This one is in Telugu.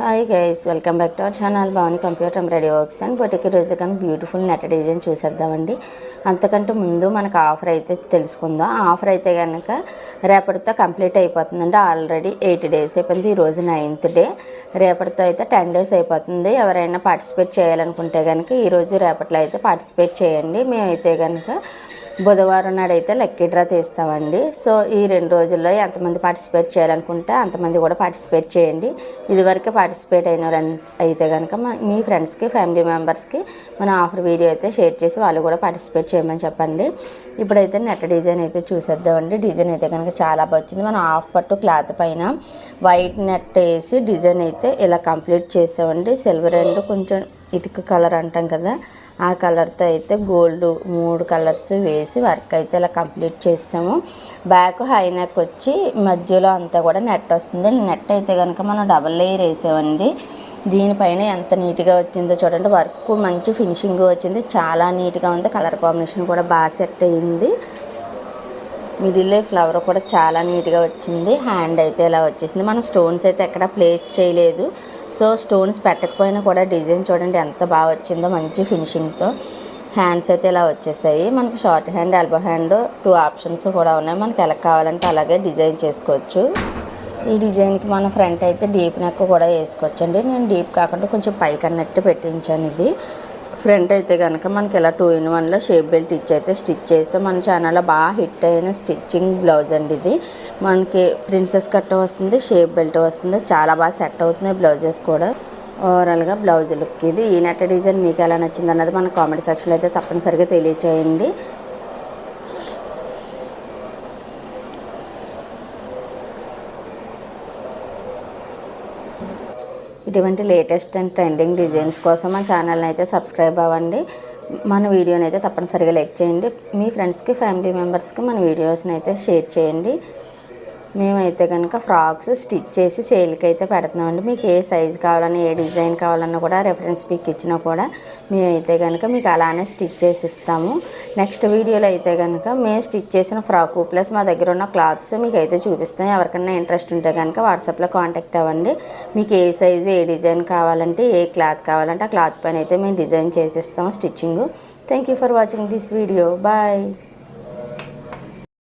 Hi guys, welcome back to our channel Bhavani computer embroidery works and boutique. రోజు కానీ బ్యూటిఫుల్ నెట్ డిజైన్ చూసేద్దామండి. అంతకంటే ముందు మనకు ఆఫర్ అయితే తెలుసుకుందాం. ఆ ఆఫర్ అయితే కనుక రేపటితో కంప్లీట్ అయిపోతుందండి. ఆల్రెడీ 8 days అయిపోయింది. ఈరోజు 9th డే. రేపటితో అయితే 10 days అయిపోతుంది. ఎవరైనా పార్టిసిపేట్ చేయాలనుకుంటే కనుక ఈరోజు రేపట్లో అయితే పార్టిసిపేట్ చేయండి. మేమైతే కనుక బుధవారం నాడు అయితే లక్కీ డ్రా తీస్తామండి. సో ఈ 2 రోజుల్లో ఎంతమంది పార్టిసిపేట్ చేయాలనుకుంటే అంతమంది కూడా పార్టిసిపేట్ చేయండి. ఇదివరకు పార్టిసిపేట్ అయిన అయితే కనుక మీ ఫ్రెండ్స్కి, ఫ్యామిలీ మెంబర్స్కి మన ఆఫర్ వీడియో అయితే షేర్ చేసి వాళ్ళు కూడా పార్టిసిపేట్ చేయమని చెప్పండి. ఇప్పుడైతే నెట్ డిజైన్ అయితే చూసేద్దామండి. డిజైన్ అయితే కనుక చాలా బాగా వచ్చింది. మనం హాఫ్ పట్టు క్లాత్ పైన వైట్ నెట్ వేసి డిజైన్ అయితే ఇలా కంప్లీట్ చేసామండి. సిల్వర్ అండ్ కొంచెం ఇటుక కలర్ అంటాం కదా, ఆ కలర్తో అయితే గోల్డ్ 3 కలర్స్ వేసి వర్క్ అయితే ఇలా కంప్లీట్ చేసాము. బ్యాక్ హై నెక్ వచ్చి మధ్యలో అంతా కూడా నెట్ వస్తుంది. నెట్ అయితే కనుక మనం డబల్ లేయర్ వేసామండి. దీనిపైన ఎంత నీట్గా వచ్చిందో చూడండి. వర్క్ మంచి ఫినిషింగ్ వచ్చింది, చాలా నీట్గా ఉంది. కలర్ కాంబినేషన్ కూడా బాగా సెట్ అయ్యింది. మిడిల్లో ఫ్లవర్ కూడా చాలా నీట్గా వచ్చింది. హ్యాండ్ అయితే ఇలా వచ్చేసింది. మనం స్టోన్స్ అయితే ఎక్కడ ప్లేస్ చేయలేదు. సో స్టోన్స్ పెట్టకపోయినా కూడా డిజైన్ చూడండి ఎంత బాగా వచ్చిందో, మంచి ఫినిషింగ్తో. హ్యాండ్స్ అయితే ఇలా వచ్చేసాయి. మనకి short hand, elbow hand 2 options కూడా ఉన్నాయి. మనకి ఎలా కావాలంటే అలాగే డిజైన్ చేసుకోవచ్చు. ఈ డిజైన్కి మనం ఫ్రంట్ అయితే డీప్ నెక్ కూడా వేసుకోవచ్చు అండి. నేను డీప్ కాకుండా కొంచెం పైకి అన్నట్టు పెట్టించాను. ఇది ఫ్రంట్ అయితే కనుక మనకి ఇలా 2-in-1లో షేప్ బెల్ట్ ఇచ్చి అయితే స్టిచ్ చేస్తే మన ఛానల్లో బాగా హిట్ అయిన స్టిచ్చింగ్ బ్లౌజ్ అండి. ఇది మనకి ప్రిన్సెస్ కట్ వస్తుంది, షేప్ బెల్ట్ వస్తుంది. చాలా బాగా సెట్ అవుతున్నాయి బ్లౌజెస్ కూడా. ఓవరాల్గా బ్లౌజ్ లుక్ ఇది. ఈ నెట్ డిజైన్ మీకు ఎలా నచ్చింది అన్నది మన కామెంట్ సెక్షన్లో అయితే తప్పనిసరిగా తెలియచేయండి. ఇటువంటి లేటెస్ట్ అండ్ ట్రెండింగ్ డిజైన్స్ కోసం మన ఛానల్ని అయితే సబ్స్క్రైబ్ అవ్వండి. మన వీడియోని అయితే తప్పనిసరిగా లైక్ చేయండి. మీ ఫ్రెండ్స్కి, ఫ్యామిలీ మెంబర్స్కి మన వీడియోస్ని అయితే షేర్ చేయండి. మేమైతే కనుక ఫ్రాక్స్ స్టిచ్ చేసి సేల్కి అయితే పెడుతున్నామండి. మీకు ఏ సైజు కావాలన్నా, ఏ డిజైన్ కావాలన్నా కూడా రెఫరెన్స్ పిక్ ఇచ్చినా కూడా మేమైతే కనుక మీకు అలానే స్టిచ్ చేసి ఇస్తాము. నెక్స్ట్ వీడియోలో అయితే కనుక మేము స్టిచ్ చేసిన ఫ్రాకు ప్లస్ మా దగ్గర ఉన్న క్లాత్స్ మీకు అయితే చూపిస్తాం. ఎవరికైనా ఇంట్రెస్ట్ ఉంటే కనుక వాట్సాప్లో కాంటాక్ట్ అవ్వండి. మీకు ఏ సైజు, ఏ డిజైన్ కావాలంటే, ఏ క్లాత్ కావాలంటే ఆ క్లాత్ పైన అయితే మేము డిజైన్ చేసి ఇస్తాము stitching. Thank you for watching this video. Bye.